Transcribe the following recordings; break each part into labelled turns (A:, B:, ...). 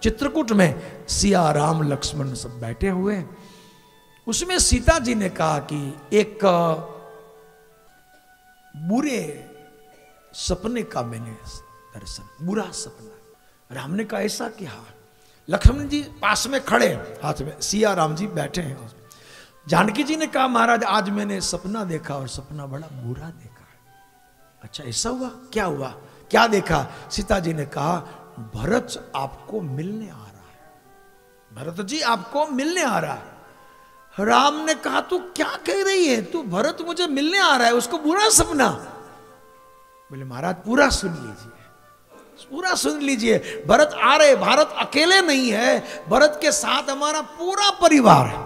A: चित्रकूट में सिया राम लक्ष्मण सब बैठे हुए हैं। उसमें सीता जी ने कहा कि एक बुरे सपने का मैंने दर्शन, बुरा सपना। राम ने कहा ऐसा क्या? लक्ष्मण जी पास में खड़े, हाथ में सिया राम जी बैठे हैं। जानकी जी ने कहा महाराज आज मैंने सपना देखा और सपना बड़ा बुरा देखा। अच्छा ऐसा हुआ? क्या हुआ? क्या देखा? सीता जी ने कहा भरत आपको मिलने आ रहा है, भरत जी आपको मिलने आ रहा है। राम ने कहा तू क्या कह रही है? तू भरत मुझे मिलने आ रहा है, उसको बुरा सपना? बोले महाराज पूरा सुन लीजिए, पूरा सुन लीजिए। भरत आ रहे, भारत अकेले नहीं है, भरत के साथ हमारा पूरा परिवार है,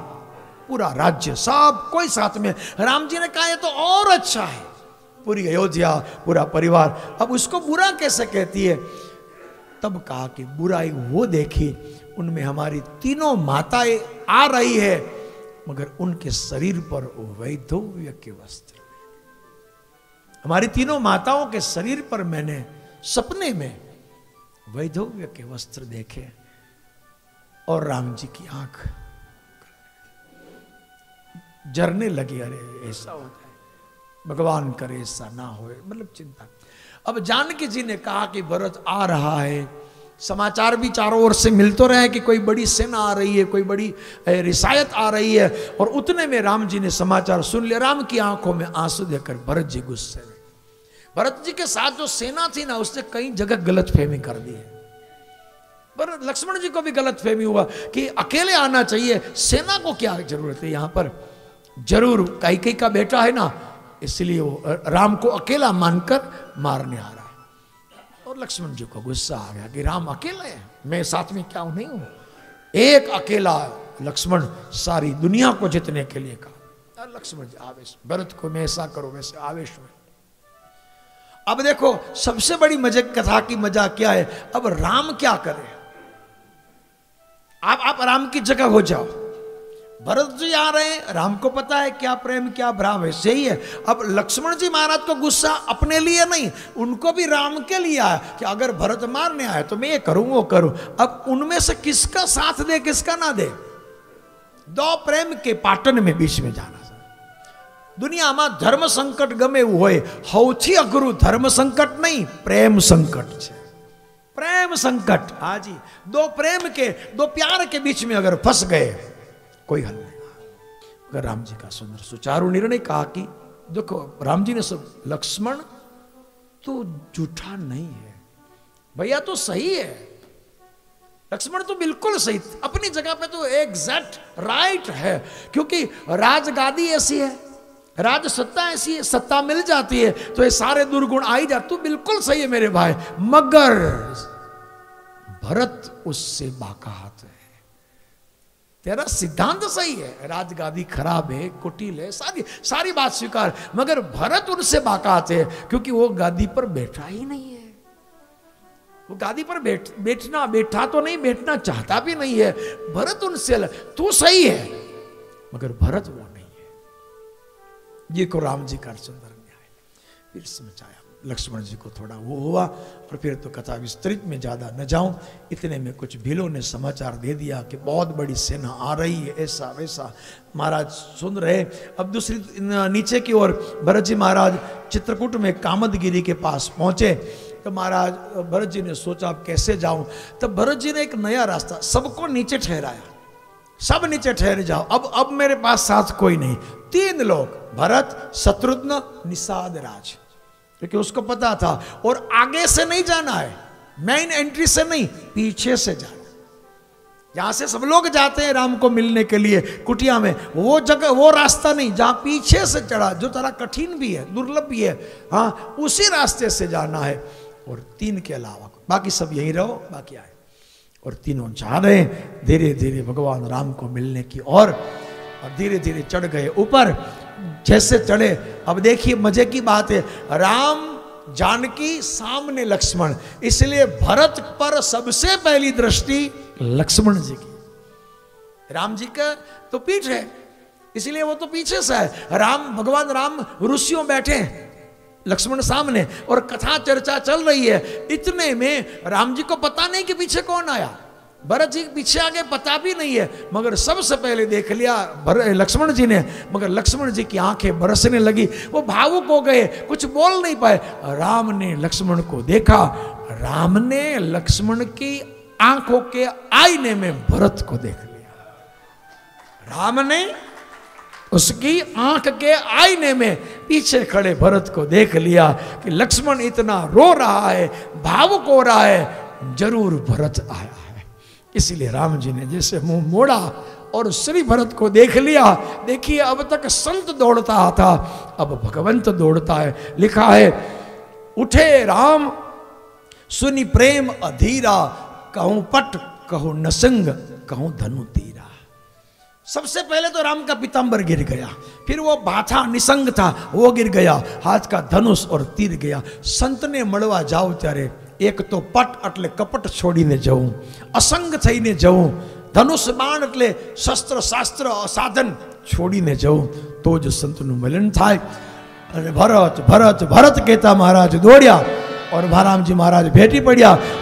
A: पूरा राज्य, सब कोई साथ में। राम जी ने कहा ये तो और अच्छा है, पूरी अयोध्या, पूरा परिवार। अब उसको बुरा कैसे कहती है? तब कहा कि बुराई वो देखी उनमें हमारी तीनों माताएं आ रही है, मगर उनके शरीर पर वैधव्य के वस्त्र। हमारी तीनों माताओं के शरीर पर मैंने सपने में वैधव्य के वस्त्र देखे और राम जी की आंख जरने लगी। अरे ऐसा होता है, भगवान करे ऐसा ना होए, मतलब चिंता। अब जानकी जी ने कहा कि भरत आ रहा है, समाचार भी चारों ओर से मिल तो रहे कि कोई बड़ी सेना आ रही है, कोई बड़ी रिसायत आ रही है। और उतने में राम जी ने समाचार सुन लिया। राम की आंखों में आंसू देखकर भरत जी गुस्से में। भरत जी के साथ जो सेना थी ना, उसने कई जगह गलतफहमी कर दी है। पर लक्ष्मण जी को भी गलतफहमी हुआ कि अकेले आना चाहिए, सेना को क्या जरूरत है यहाँ पर? जरूर कैकेयी का बेटा है ना, इसलिए वो राम को अकेला मानकर मारने आ रहा है। और लक्ष्मण जी को गुस्सा आ गया कि राम अकेला है, मैं साथ में क्या हूं? नहीं हूं। एक अकेला लक्ष्मण सारी दुनिया को जीतने के लिए कहा। लक्ष्मण जी आवेश, भरत को मैं ऐसा करो वैसे आवेश में। अब देखो सबसे बड़ी मजे कथा की मजा क्या है? अब राम क्या करे? आप राम की जगह हो जाओ। भरत जी आ रहे हैं, राम को पता है क्या प्रेम क्या भाव है, सही है। अब लक्ष्मण जी महाराज को गुस्सा अपने लिए नहीं, उनको भी राम के लिए आया कि अगर भरत मारने आए तो मैं ये करूं वो करूं। अब उनमें से किसका साथ दे किसका ना दे? दो प्रेम के पाटन में बीच में जाना। दुनिया में धर्म संकट गमे हुए हौથી अघरू धर्म संकट नहीं, प्रेम संकट है। प्रेम संकट, हाँ जी, दो प्रेम के, दो प्यार के बीच में अगर फंस गए कोई हल नहीं। अगर राम जी का सुंदर सुचारू निर्णय कहा कि देखो राम जी ने सब, लक्ष्मण तो झूठा नहीं है भैया, तो सही है, लक्ष्मण तो बिल्कुल सही, अपनी जगह पे तो एग्जैक्ट राइट है। क्योंकि राजगादी ऐसी है, राज सत्ता ऐसी है, सत्ता मिल जाती है तो ये सारे दुर्गुण आ ही जाते। तू बिल्कुल सही है मेरे भाई, मगर भरत उससे बाकात है। तेरा सिद्धांत सही है, राजगादी खराब है, कुटिल है, सारी बात स्वीकार, मगर भरत उनसे बाकात है क्योंकि वो गादी पर बैठा ही नहीं है। वो गादी पर बैठा तो नहीं, बैठना चाहता भी नहीं है। भरत उनसे तू सही है मगर भरत वो नहीं है। ये को राम जी का सुंदर न्याय फिर समझाया। लक्ष्मण जी को थोड़ा वो हुआ और फिर तो कथा विस्तृत में ज्यादा न जाऊं, इतने में कुछ भीलों ने समाचार दे दिया कि बहुत बड़ी सेना आ रही है, ऐसा वैसा। महाराज सुन रहे। अब दूसरी नीचे की ओर भरत जी महाराज चित्रकूट में कामदगिरी के पास पहुंचे तो महाराज भरत जी ने सोचा अब कैसे जाऊं। तब भरत जी ने एक नया रास्ता, सबको नीचे ठहराया, सब नीचे ठहर जाओ। अब मेरे पास साथ कोई नहीं, 3 लोग, भरत, शत्रुघ्न, निषाद राज, क्योंकि उसको पता था। और आगे से नहीं जाना है, मेन एंट्री से नहीं, पीछे से जाना। जहां से सब लोग जाते हैं राम को मिलने के लिए कुटिया में, वो जगह, वो रास्ता नहीं, जहां पीछे से चढ़ा, जो थोड़ा कठिन भी है, दुर्लभ भी है, हाँ उसी रास्ते से जाना है। और 3 के अलावा बाकी सब यहीं रहो, बाकी आए। और तीनों जा रहे धीरे धीरे भगवान राम को मिलने की और धीरे धीरे चढ़ गए ऊपर। जैसे चढ़े, अब देखिए मजे की बात है, राम जानकी सामने लक्ष्मण, इसलिए भरत पर सबसे पहली दृष्टि लक्ष्मण जी की। राम जी का तो पीठ है, इसलिए वो तो पीछे से है। भगवान राम ऋषियों बैठे, लक्ष्मण सामने, और कथा चर्चा चल रही है। इतने में राम जी को पता नहीं कि पीछे कौन आया। भरत जी पीछे आगे पता भी नहीं है, मगर सबसे पहले देख लिया लक्ष्मण जी ने। मगर लक्ष्मण जी की आंखें बरसने लगी, वो भावुक हो गए, कुछ बोल नहीं पाए। राम ने लक्ष्मण को देखा, राम ने लक्ष्मण की आंखों के आईने में भरत को देख लिया। राम ने उसकी आंख के आईने में पीछे खड़े भरत को देख लिया कि लक्ष्मण इतना रो रहा है, भावुक हो रहा है, जरूर भरत आया है। इसलिए राम जी ने जैसे मुंह मोड़ा और श्री भरत को देख लिया। देखिए, अब तक संत दौड़ता था, अब भगवंत दौड़ता है। लिखा है, उठे राम सुनि प्रेम अधीरा, कहूं पट कहूं नसंग कहूं धनु तीरा। सबसे पहले तो राम का पीतांबर गिर गया, फिर वो बाथा निसंग था वो गिर गया, हाथ का धनुष और तीर गया। संत ने મળવા जाओ ત્યારે एक तो पट એટલે कपट છોડીને જવું, असंग થઈને જવું, ધનુષ બાણ એટલે શસ્ત્ર શાસ્ત્ર સાધન છોડીને જવું, તો જ સંતનું મિલન થાય। અને ભરત ભરત ભરત કહેતા મહારાજ દોડ્યા और महाराम जी महाराज भेटी पड़िया।